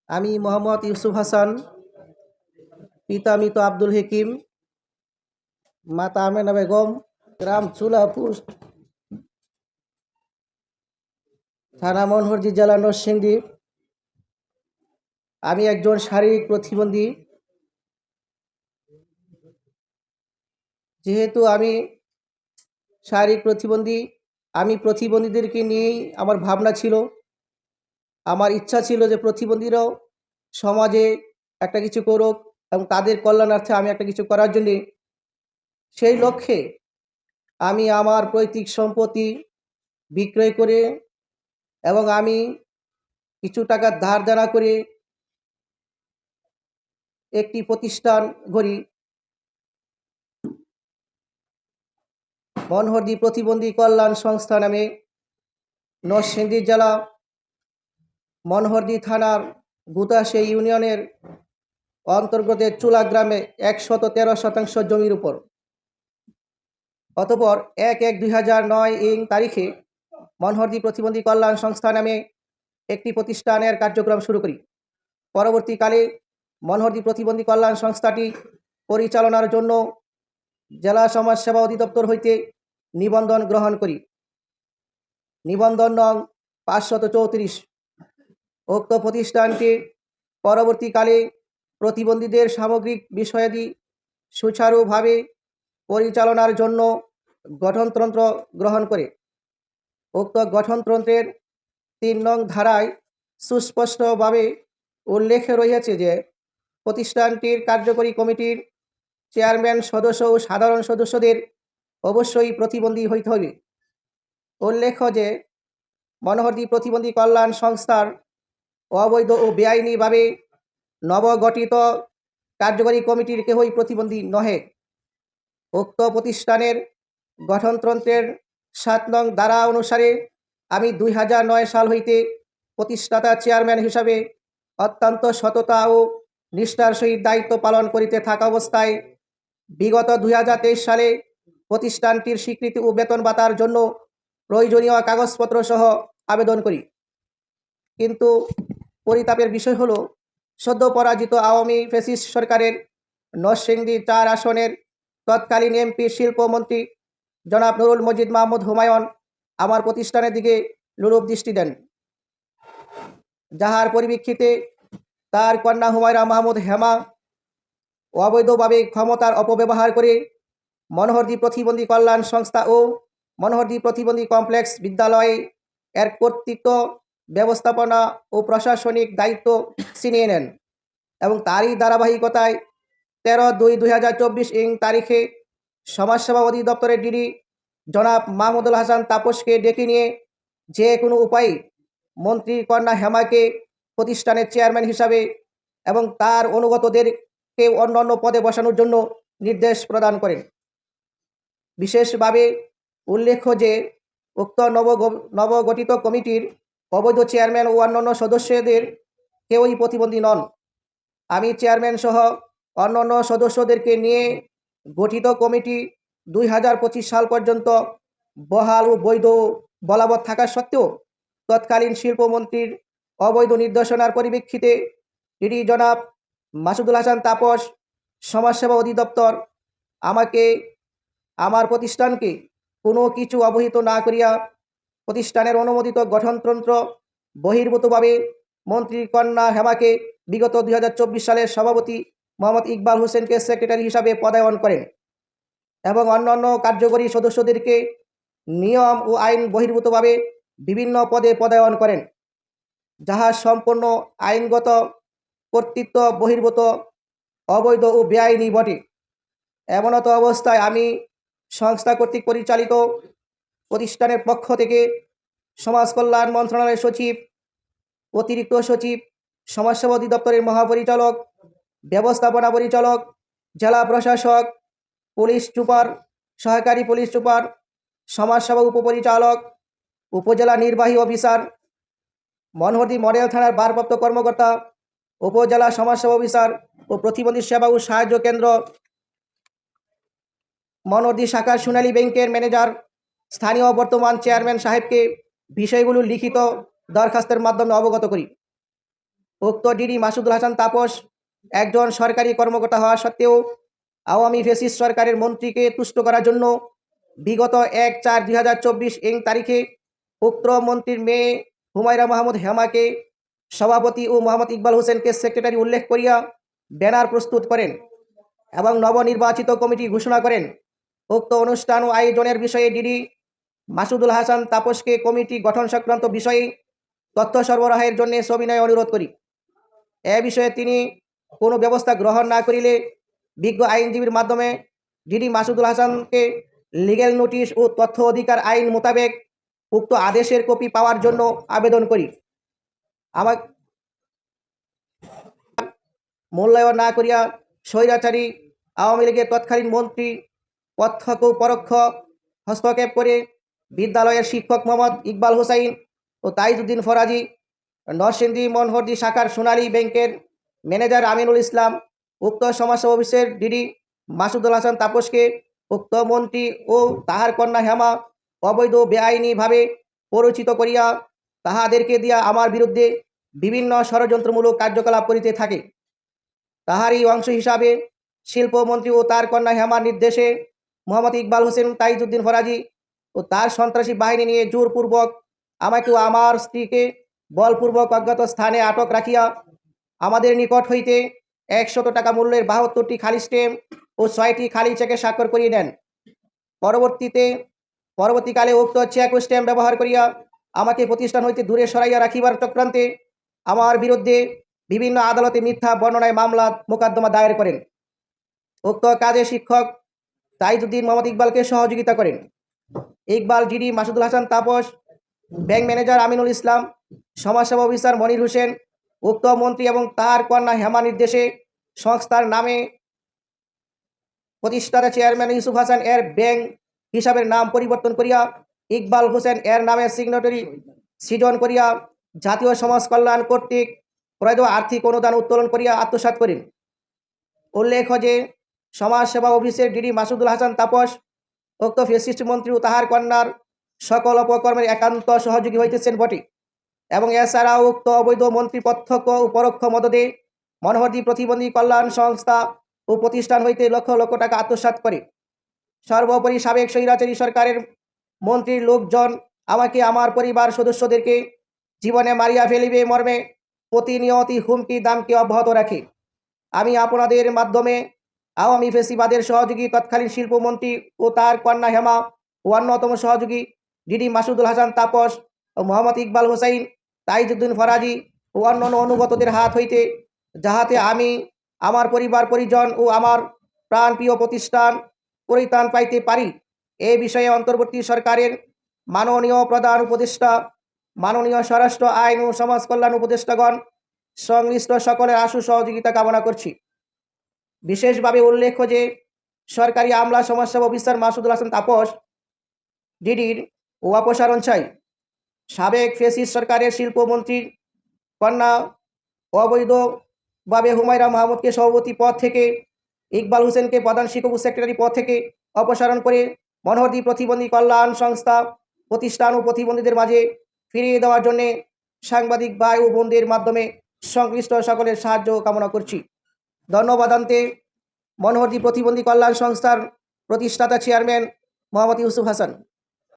আমি মোহাম্মদ ইউসুফ হাসান, পিতা মৃত আব্দুল হাকিম, মাতা আমেনা বেগম, গ্রাম চুলাপুর, থানা মনোহরদী, জেলা নরসিংদী। আমি একজন শারীরিক প্রতিবন্ধী। যেহেতু আমি শারীরিক প্রতিবন্ধী, আমি প্রতিবন্ধীদেরকে নিয়েই আমার ভাবনা ছিল। আমার ইচ্ছা ছিল যে প্রতিবন্ধীরাও সমাজে একটা কিছু করুক এবং তাদের কল্যাণার্থে আমি একটা কিছু করার জন্যে সেই লক্ষ্যে আমি আমার পৈতৃক সম্পত্তি বিক্রয় করে এবং আমি কিছু টাকা ধার দেনা করে একটি প্রতিষ্ঠান গড়ি। মনোহরদী প্রতিবন্ধী কল্যাণ সংস্থা নামে নরসিংদী জেলা মনোহরদী থানার গুতাশে ইউনিয়নের অন্তর্গত চুলা গ্রামে ১১৩ শতাংশ জমির উপর। অতঃপর ১/১/২০০৯ তারিখে মনোহরদী প্রতিবন্ধী কল্যাণ সংস্থা নামে একটি প্রতিষ্ঠানের কার্যক্রম শুরু করি। পরবর্তীকালে মনোহরদী প্রতিবন্ধী কল্যাণ সংস্থাটি পরিচালনার জন্য জেলা সমাজসেবা অধিদপ্তর হইতে নিবন্ধন গ্রহণ করি। নিবন্ধন নং ৫৩৪। উক্ত প্রতিষ্ঠানটি পরবর্তীকালে প্রতিবন্ধীদের সামগ্রিক বিষয়াদি সুচারুভাবে পরিচালনার জন্য গঠনতন্ত্র গ্রহণ করে। উক্ত গঠনতন্ত্রের ৩ নং ধারায় সুস্পষ্টভাবে উল্লেখ রয়েছে যে প্রতিষ্ঠানটির কার্যকরী কমিটির চেয়ারম্যান সদস্য ও সাধারণ সদস্যদের অবশ্যই প্রতিবন্ধী হইতে হবে। উল্লেখ্য যে মনোহরদী প্রতিবন্ধী কল্যাণ সংস্থার অবৈধ ও বেআইনিভাবে নবগঠিত কার্যকরী কমিটির কেহই প্রতিবন্ধী নহে। উক্ত প্রতিষ্ঠানের গঠনতন্ত্রের ৭ নং ধারা অনুসারে আমি ২০০৯ সাল হইতে প্রতিষ্ঠাতা চেয়ারম্যান হিসাবে অত্যন্ত সততা ও নিষ্ঠার সহিত দায়িত্ব পালন করিতে থাকা অবস্থায় বিগত ২০২৩ সালে প্রতিষ্ঠানটির স্বীকৃতি ও বেতন ভাতার জন্য প্রয়োজনীয় কাগজপত্র সহ আবেদন করি। কিন্তু পরিতাপের বিষয় হলো, সদ্য পরাজিত আওয়ামী ফ্যাসিস্ট সরকারের নরসিংদী ৪ আসনের তৎকালীন এমপি শিল্পমন্ত্রী জনাব নুরুল মজিদ মাহমুদ হুমায়ুন আমার প্রতিষ্ঠানের দিকে লোলুপ দৃষ্টি দেন, যাহার পরিপ্রেক্ষিতে তার কন্যা হুমায়রা মাহমুদ হেমা অবৈধভাবে ক্ষমতার অপব্যবহার করে মনোহরদী প্রতিবন্ধী কল্যাণ সংস্থা ও মনোহরদী প্রতিবন্ধী কমপ্লেক্স বিদ্যালয়ে এর কর্তৃত্ব, ব্যবস্থাপনা ও প্রশাসনিক দায়িত্ব ছিনিয়ে নেন এবং তারই ধারাবাহিকতায় ১৩/২/২০২৪ তারিখে সমাজসেবা অধিদপ্তরের ডিডি জনাব মাহমুদুল হাসান তাপসকে ডেকে নিয়ে যে কোনো উপায়ে মন্ত্রীর কন্যা হেমাকে প্রতিষ্ঠানের চেয়ারম্যান হিসাবে এবং তার অনুগতদেরকে অন্যান্য পদে বসানোর জন্য নির্দেশ প্রদান করেন। বিশেষভাবে উল্লেখ্য যে উক্ত নবগঠিত কমিটির অবৈধ চেয়ারম্যান ও অন্যান্য সদস্যদের কেউই প্রতিবন্ধী নন। আমি চেয়ারম্যান সহ অন্যান্য সদস্যদেরকে নিয়ে গঠিত কমিটি ২০২৫ সাল পর্যন্ত বহাল ও বৈধ বলবৎ থাকা সত্ত্বেও তৎকালীন শিল্পমন্ত্রীর অবৈধ নির্দেশনার পরিপ্রেক্ষিতে ডিডি জনাব মাসুদুল হাসান তাপস সমাজসেবা অধিদপ্তর আমাকে আমার প্রতিষ্ঠানকে কোনো কিছু অবহিত না করিয়া প্রতিষ্ঠানের অনুমোদিত গঠনতন্ত্র বহির্ভূতভাবে মন্ত্রীর কন্যা হেমাকে বিগত ২০২৪ সালের সভাপতি মোহাম্মদ ইকবাল হোসেনকে সেক্রেটারি হিসাবে পদায়ন করেন এবং অন্যান্য কার্যকরী সদস্যদেরকে নিয়ম ও আইন বহির্ভূতভাবে বিভিন্ন পদে পদায়ন করেন, যাহা সম্পূর্ণ আইনগত কর্তৃত্ব বহির্ভূত, অবৈধ ও বেআইনি বটে। এমনত অবস্থায় আমি সংস্থা কর্তৃক পরিচালিত প্রতিষ্ঠানের পক্ষ থেকে সমাজ কল্যাণ মন্ত্রণালয়ের সচিব, অতিরিক্ত সচিব, সমাজসেবা অধিদপ্তরের মহাপরিচালক, ব্যবস্থাপনা পরিচালক, জেলা প্রশাসক, পুলিশ সুপার, সহকারী পুলিশ সুপার, সমাজসেবা উপপরিচালক, উপজেলা নির্বাহী অফিসার, মনোহরদী মডেল থানার ভারপ্রাপ্ত কর্মকর্তা, উপজেলা সমাজসেবা অফিসার ও প্রতিবন্ধী সেবা ও সাহায্য কেন্দ্র, মনোহরদী শাখার সোনালী ব্যাংকের ম্যানেজার, স্থানীয় বর্তমান চেয়ারম্যান সাহেবকে বিষয়গুলো লিখিত দরখাস্তের মাধ্যমে অবগত করি। উক্ত ডিডি মাসুদুল হাসান তাপস একজন সরকারি কর্মকর্তা হওয়া সত্ত্বেও আওয়ামী ফ্যাসিস্ট সরকারের মন্ত্রীকে তুষ্ট করার জন্য বিগত 1/4/2024 তারিখে উক্ত মন্ত্রীর মেয়ে হুমায়রা মাহমুদ হেমাকে সভাপতি ও মোহাম্মদ ইকবাল হোসেনকে সেক্রেটারি উল্লেখ করিয়া ব্যানার প্রস্তুত করেন এবং নবনির্বাচিত কমিটি ঘোষণা করেন। উক্ত অনুষ্ঠান ও আয়োজনের বিষয়ে ডিডি মাসুদুল হাসান তাপসকে কমিটি গঠন সংক্রান্ত বিষয়ে তথ্য সরবরাহের জন্য সবিনয়ে অনুরোধ করি। এ বিষয়ে তিনি কোনো ব্যবস্থা গ্রহণ না করিলে বিজ্ঞ আইনজীবীর মাধ্যমে ডিডি মাসুদুল হাসানকে লিগ্যাল নোটিশ ও তথ্য অধিকার আইন মোতাবেক উক্ত আদেশের কপি পাওয়ার জন্য আবেদন করি। আমার মূল্যায়ন না করিয়া স্বৈরাচারী আওয়ামী লীগের তৎকালীন মন্ত্রী প্রত্যক্ষ ও পরোক্ষ হস্তক্ষেপ করে বিদ্যালয়ের শিক্ষক মোহাম্মদ ইকবাল হোসাইন ও তাইজউদ্দিন ফরাজি, নরসিংদী মনোহরদী শাখার সোনালী ব্যাংকের ম্যানেজার আমিনুল ইসলাম উক্ত সমাজসেবা অফিসের ডিডি মাসুদুল হাসান তাপসকে উক্ত মন্ত্রী ও তাহার কন্যা হেমা অবৈধ বেআইনিভাবে পরিচিত করিয়া তাহাদেরকে দিয়া আমার বিরুদ্ধে বিভিন্ন ষড়যন্ত্রমূলক কার্যকলাপ করিতে থাকে। তাহারই অংশ হিসাবে শিল্পমন্ত্রী ও তার কন্যা হেমার নির্দেশে মোহাম্মদ ইকবাল হোসেন তাইজউদ্দিন ফরাজি ও তার সন্ত্রাসী বাহিনী নিয়ে জোরপূর্বক আমাকে ও আমার স্ত্রীকে বলপূর্বক অজ্ঞাত স্থানে আটক রাখিয়া আমাদের নিকট হইতে 100 টাকা মূল্যের 72টি খালি স্ট্যাম্প ও 6টি খালি চেকে স্বাক্ষর করিয়ে নেন। পরবর্তীকালে উক্ত চেক ও স্ট্যাম্প ব্যবহার করিয়া আমাকে প্রতিষ্ঠান হইতে দূরে সরাইয়া রাখিবার চক্রান্তে আমার বিরুদ্ধে বিভিন্ন আদালতে মিথ্যা বর্ণনায় মামলা মোকদ্দমা দায়ের করেন। উক্ত কাজে শিক্ষক তাইজউদ্দিন মোহাম্মদ ইকবালকে সহযোগিতা করেন। Iqbal DD Masudul Hasan Tapas, bank manager Aminul Islam, সমাজসেবা অফিসার মনির হোসেন উক্ত মন্ত্রী এবং তার কন্যা হেমা নির্দেশে সংস্থার নামে প্রতিষ্ঠাতা চেয়ারম্যান ইউসুফ হাসান এর ব্যাংক হিসাবের নাম পরিবর্তন করিয়া ইকবাল হোসেন এর নামে সিগনেটরি সৃজন করিয়া জাতীয় সমাজ কল্যাণ কর্তৃক প্রদত্ত আর্থিক অনুদান উত্তোলন করিয়া আত্মসাৎ করেন। উল্লেখ্য যে সমাজসেবা অফিসের ডিডি মাসুদুল হাসান তাপস উক্ত ফ্যাসিস্ট মন্ত্রী ও তাহার কন্যার সকল অপকর্মের একান্ত সহযোগী হইতেছেন বটে এবং এছাড়াও উক্ত অবৈধ মন্ত্রী প্রত্যক্ষ ও পরোক্ষ মদদে মনোহরদী প্রতিবন্ধী কল্যাণ সংস্থা ও প্রতিষ্ঠান হইতে লক্ষ লক্ষ টাকা আত্মসাৎ করে। সর্বোপরি সাবেক স্বৈরাচারী সরকারের মন্ত্রীর লোকজন আমাকে আমার পরিবার সদস্যদেরকে জীবনে মারিয়া ফেলিবে মর্মে প্রতিনিয়ত হুমকি দামকে অব্যাহত রাখে। আমি আপনাদের মাধ্যমে আওয়ামী ফ্যাসিবাদের সহযোগী তৎকালীন শিল্পমন্ত্রী ও তার কন্যা হেমা ও অন্যতম সহযোগী ডিডি মাসুদুল হাসান তাপস ও মোহাম্মদ ইকবাল হোসাইন, তাইজউদ্দিন ফরাজি ও অন্যান্য অনুগতদের হাত হইতে যাহাতে আমি, আমার পরিবার পরিজন ও আমার প্রাণপ্রিয় প্রতিষ্ঠান পরিত্রাণ পাইতে পারি, এ বিষয়ে অন্তর্বর্তী সরকারের মাননীয় প্রধান উপদেষ্টা, মাননীয় স্বরাষ্ট্র আইন ও সমাজ কল্যাণ উপদেষ্টাগণ সংশ্লিষ্ট সকলের আশু সহযোগিতা কামনা করছি। বিশেষভাবে উল্লেখ্য যে সরকারি আমলা সমাজসেবা অফিসার মাসুদুল হাসান তাপস ডিডির ও অপসারণ চাই। সাবেক ফ্যাসিস্ট সরকারের শিল্পমন্ত্রীর কন্যা অবৈধভাবে হুমায়রা মাহমুদকে সভাপতি পদ থেকে, ইকবাল হোসেনকে প্রধান শিক্ষক ও সেক্রেটারি পদ থেকে অপসারণ করে মনোহরদী প্রতিবন্ধী কল্যাণ সংস্থা প্রতিষ্ঠান ও প্রতিবন্ধীদের মাঝে ফিরিয়ে দেওয়ার জন্যে সাংবাদিক ভাই ও বোনদের মাধ্যমে সংশ্লিষ্ট সকলের সাহায্য কামনা করছি। ধন্যবাদান্তে মনোহরদী প্রতিবন্ধী কল্যাণ সংস্থার প্রতিষ্ঠাতা চেয়ারম্যান মোহাম্মদ ইউসুফ হাসান।